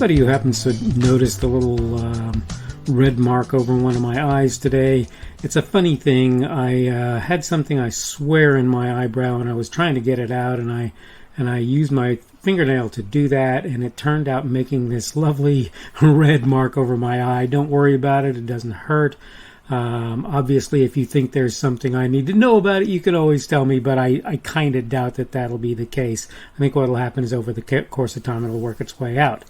anybody who happens to notice the little red mark over one of my eyes today, it's a funny thing. I had something, I swear, in my eyebrow, and I was trying to get it out, and I used my fingernail to do that, and it turned out making this lovely red mark over my eye. Don't worry about it. It doesn't hurt. Obviously, if you think there's something I need to know about it, you can always tell me, but I kind of doubt that that'll be the case. I think what will happen is over the course of time, it'll work its way out.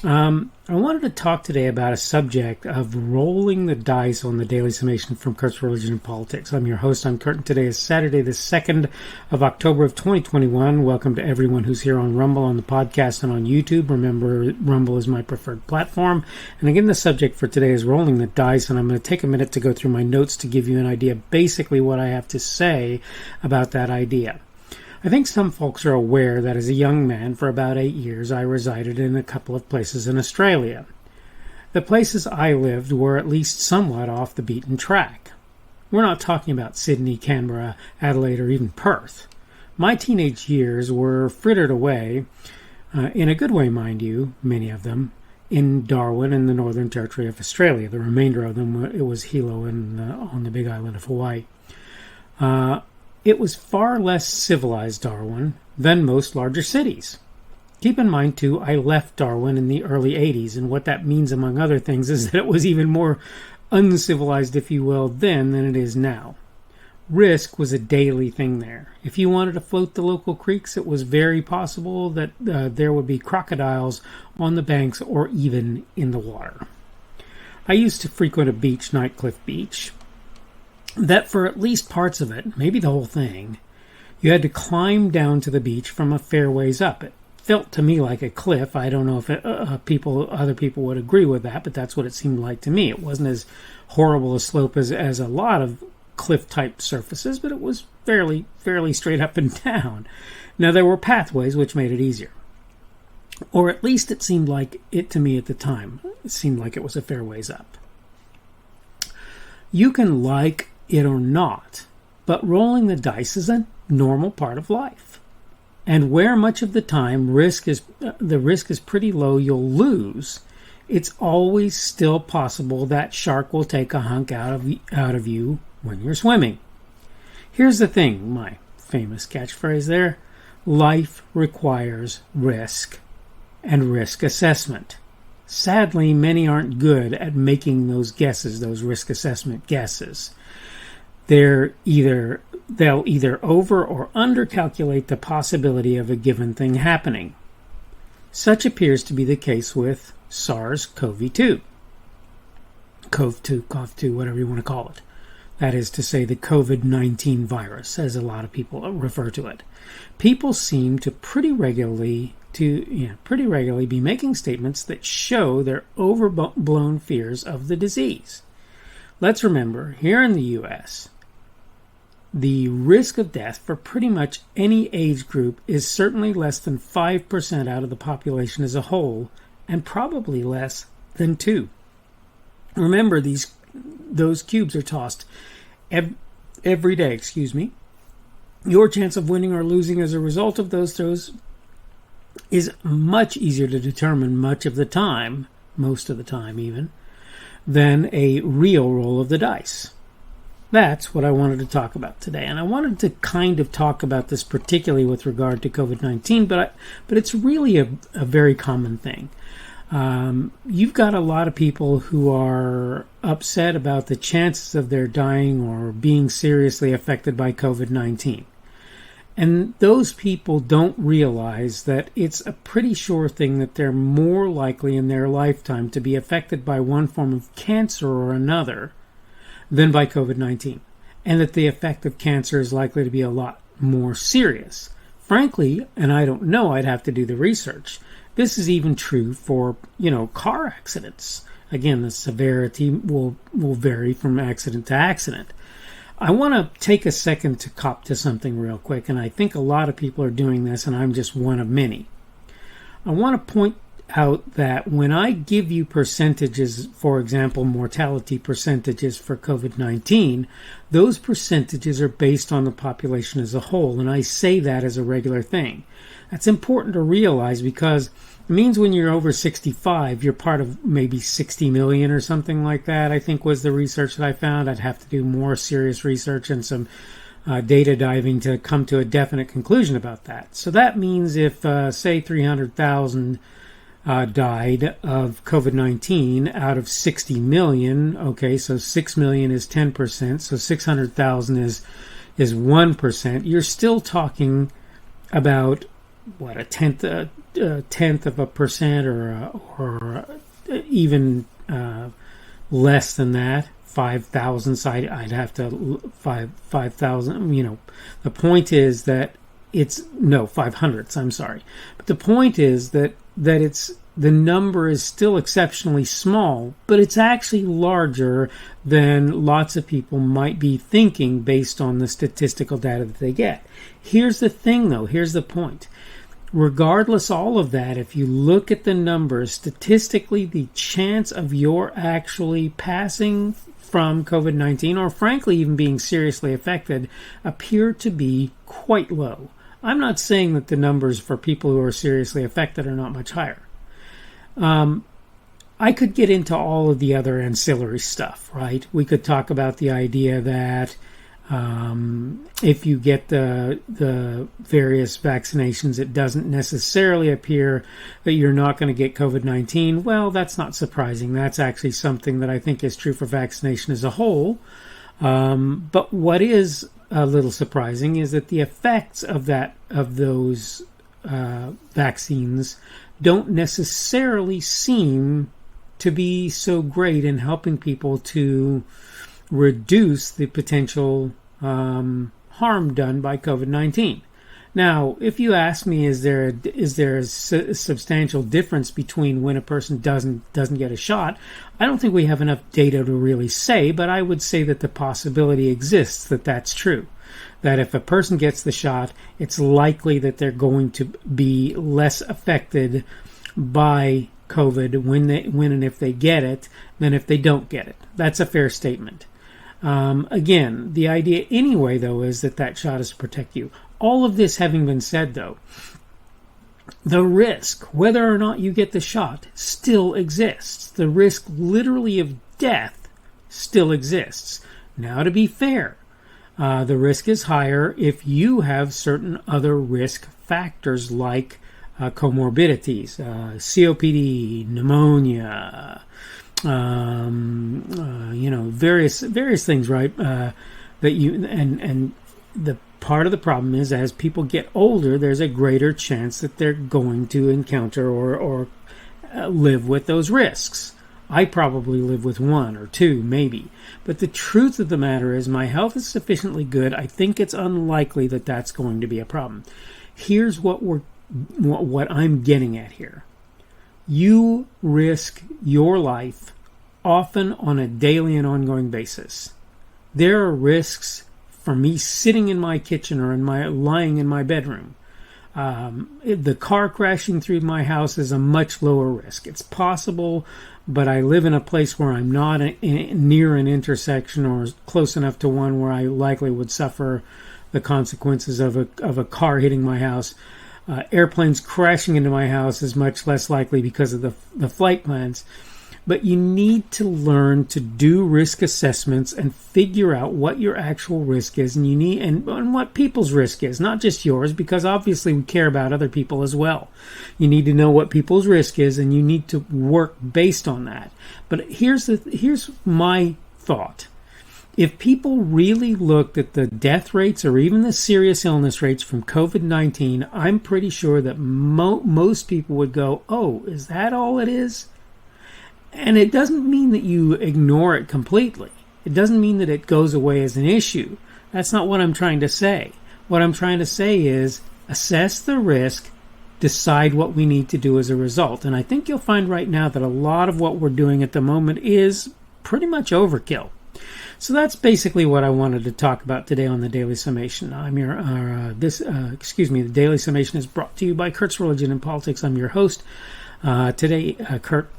I wanted to talk today about a subject of rolling the dice on the Daily Summation from Kurt's Religion and Politics. I'm your host. I'm Kurt, and today is Saturday, the 2nd of October of 2021. Welcome to everyone who's here on Rumble, on the podcast, and on YouTube. Remember, Rumble is my preferred platform. And again, the subject for today is rolling the dice, and I'm going to take a minute to go through my notes to give you an idea of basically what I have to say about that idea. I think some folks are aware that as a young man, for about 8 years, I resided in a couple of places in Australia. The places I lived were at least somewhat off the beaten track. We're not talking about Sydney, Canberra, Adelaide, or even Perth. My teenage years were frittered away, in a good way, mind you, many of them, in Darwin and the Northern Territory of Australia. The remainder of them, it was Hilo and on the big island of Hawaii. It was far less civilized Darwin than most larger cities. Keep in mind, too, I left Darwin in the early 80s, and what that means, among other things, is that it was even more uncivilized, if you will, then than it is now. Risk was a daily thing there. If you wanted to float the local creeks, it was very possible that there would be crocodiles on the banks or even in the water. I used to frequent a beach, Nightcliff Beach, that for at least parts of it, maybe the whole thing, you had to climb down to the beach from a fair ways up. It felt to me like a cliff. I don't know if other people would agree with that, but that's what it seemed like to me. It wasn't as horrible a slope as a lot of cliff-type surfaces, but it was fairly straight up and down. Now, there were pathways which made it easier. Or at least it seemed like it to me at the time. It seemed like it was a fair ways up. You can like it or not, but rolling the dice is a normal part of life. And where much of the time the risk is pretty low, you'll lose, it's always still possible that shark will take a hunk out of you when you're swimming. Here's the thing, my famous catchphrase there: life requires risk and risk assessment. Sadly, many aren't good at making those guesses, those risk assessment guesses. They'll either over or under calculate the possibility of a given thing happening. Such appears to be the case with SARS-CoV-2. CoV-2, whatever you want to call it. That is to say, the COVID-19 virus, as a lot of people refer to it. People seem to pretty regularly be making statements that show their overblown fears of the disease. Let's remember, here in the U.S., the risk of death for pretty much any age group is certainly less than 5% out of the population as a whole, and probably less than 2%. Remember, those cubes are tossed every day. Your chance of winning or losing as a result of those throws is much easier to determine most of the time even, than a real roll of the dice. That's what I wanted to talk about today. And I wanted to kind of talk about this particularly with regard to COVID-19, but it's really a very common thing. You've got a lot of people who are upset about the chances of their dying or being seriously affected by COVID-19. And those people don't realize that it's a pretty sure thing that they're more likely in their lifetime to be affected by one form of cancer or another than by COVID-19, and that the effect of cancer is likely to be a lot more serious. Frankly, and I don't know, I'd have to do the research, this is even true for, car accidents. Again, the severity will vary from accident to accident. I want to take a second to cop to something real quick, and I think a lot of people are doing this, and I'm just one of many. I want to point out that when I give you percentages, for example, mortality percentages for COVID-19, those percentages are based on the population as a whole, and I say that as a regular thing. That's important to realize because it means when you're over 65, you're part of maybe 60 million or something like that, I think was the research that I found. I'd have to do more serious research and some data diving to come to a definite conclusion about that. So that means if, say, 300,000 died of COVID-19 out of 60 million, okay, so 6 million is 10%, so 600,000 is 1%, you're still talking about, what, a tenth of a percent or even less than that. 5,000, so I'd have to 5,000. The point is that it's 500s. I'm sorry, but the point is that it's the number is still exceptionally small, but it's actually larger than lots of people might be thinking based on the statistical data that they get. Here's the thing, though. Here's the point. Regardless all of that, if you look at the numbers, statistically, the chance of your actually passing from COVID-19, or frankly even being seriously affected, appear to be quite low. I'm not saying that the numbers for people who are seriously affected are not much higher. I could get into all of the other ancillary stuff, right? We could talk about the idea that if you get the various vaccinations, it doesn't necessarily appear that you're not going to get COVID-19. Well, that's not surprising. That's actually something that I think is true for vaccination as a whole. But what is a little surprising is that the effects of those vaccines don't necessarily seem to be so great in helping people to reduce the potential harm done by COVID-19. Now, if you ask me, is there a substantial difference between when a person doesn't get a shot? I don't think we have enough data to really say, but I would say that the possibility exists that that's true. That if a person gets the shot, it's likely that they're going to be less affected by COVID when and if they get it than if they don't get it. That's a fair statement. Again, the idea anyway, though, is that shot is to protect you. All of this having been said, though, the risk, whether or not you get the shot, still exists. The risk literally of death still exists. Now, to be fair, the risk is higher if you have certain other risk factors like comorbidities, COPD, pneumonia, various things, right? That you and the part of the problem is as people get older, there's a greater chance that they're going to encounter or live with those risks. I probably live with one or two, maybe. But the truth of the matter is my health is sufficiently good. I think it's unlikely that that's going to be a problem. Here's what I'm getting at here. You risk your life often on a daily and ongoing basis. There are risks for me sitting in my kitchen or lying in my bedroom. The car crashing through my house is a much lower risk. It's possible, but I live in a place where I'm not near an intersection or close enough to one where I likely would suffer the consequences of a car hitting my house. Airplanes crashing into my house is much less likely because of the flight plans. But you need to learn to do risk assessments and figure out what your actual risk is, and what people's risk is, not just yours, because obviously we care about other people as well. You need to know what people's risk is, and you need to work based on that. But here's my thought. If people really looked at the death rates or even the serious illness rates from COVID-19, I'm pretty sure that most people would go, "Oh, is that all it is?" And it doesn't mean that you ignore it completely. It doesn't mean that it goes away as an issue. That's not what I'm trying to say. What I'm trying to say is assess the risk, decide what we need to do as a result. And I think you'll find right now that a lot of what we're doing at the moment is pretty much overkill. So that's basically what I wanted to talk about today on the Daily Summation. The Daily Summation is brought to you by Kurt's Religion and Politics. I'm your host. Kurt,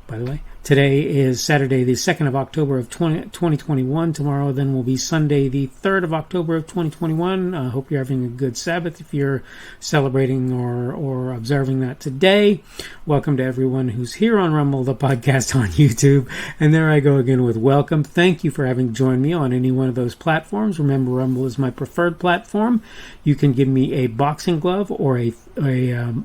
by the way, today is Saturday, the 2nd of October of 2021. Tomorrow then will be Sunday, the 3rd of October of 2021. I hope you're having a good Sabbath if you're celebrating or observing that today. Welcome to everyone who's here on Rumble, the podcast on YouTube. And there I go again with welcome. Thank you for having joined me on any one of those platforms. Remember, Rumble is my preferred platform. You can give me a boxing glove or a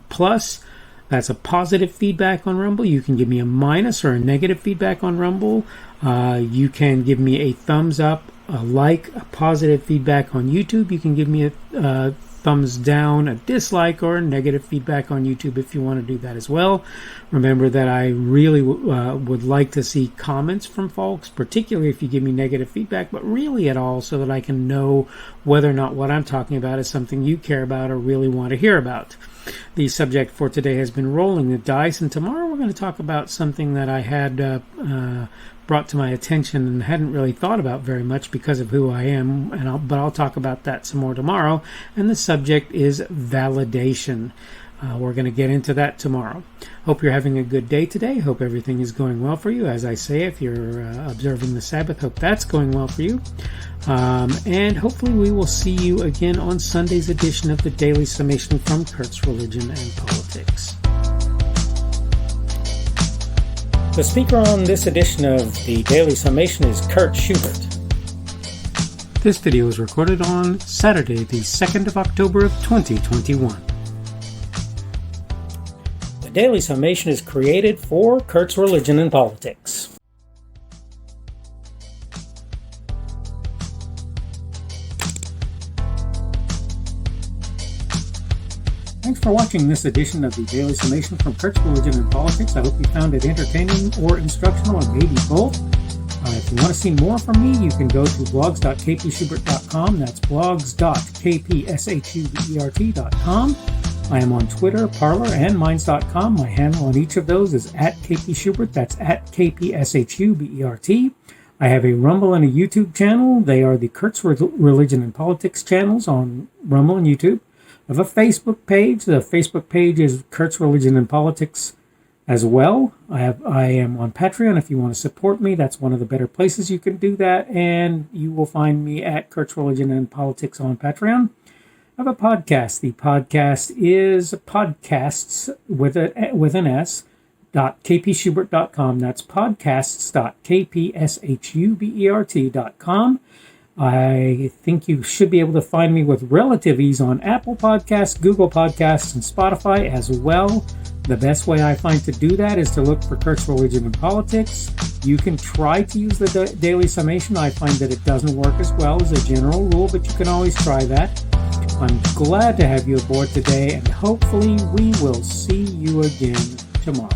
plus. That's a positive feedback on Rumble. You can give me a minus or a negative feedback on Rumble. You can give me a thumbs up, a like, a positive feedback on YouTube. You can give me a thumbs down, a dislike, or a negative feedback on YouTube if you want to do that as well. Remember that I really would like to see comments from folks, particularly if you give me negative feedback, but really at all, so that I can know whether or not what I'm talking about is something you care about or really want to hear about. The subject for today has been rolling the dice, and tomorrow we're going to talk about something that I had brought to my attention and hadn't really thought about very much because of who I am, but I'll talk about that some more tomorrow. And the subject is validation. We're going to get into that tomorrow. Hope you're having a good day today. Hope everything is going well for you. As I say, if you're observing the Sabbath, hope that's going well for you. And hopefully we will see you again on Sunday's edition of the Daily Summation from Kurt's Religion and Politics. The speaker on this edition of the Daily Summation is Kurt Schubert. This video was recorded on Saturday, the 2nd of October of 2021. The Daily Summation is created for Kurt's Religion and Politics. Thanks for watching this edition of the Daily Summation from Kurt's Religion and Politics. I hope you found it entertaining or instructional, or maybe both. If you want to see more from me, you can go to blogs.kpschubert.com. That's blogs.kpschubert.com. I am on Twitter, Parler, and Minds.com. My handle on each of those is @kpschubert. That's @kpschubert. I have a Rumble and a YouTube channel. They are the Kurt's Religion and Politics channels on Rumble and YouTube. I have a Facebook page. The Facebook page is Kurt's Religion and Politics as well. I am on Patreon. If you want to support me, that's one of the better places you can do that. And you will find me at Kurt's Religion and Politics on Patreon. I have a podcast. The podcast is podcasts with an S. .kpschubert.com. That's podcasts.kpschubert.com. I think you should be able to find me with relative ease on Apple Podcasts, Google Podcasts, and Spotify as well. The best way I find to do that is to look for Kurt's Religion and Politics. You can try to use the Daily Summation. I find that it doesn't work as well as a general rule, but you can always try that. I'm glad to have you aboard today, and hopefully we will see you again tomorrow.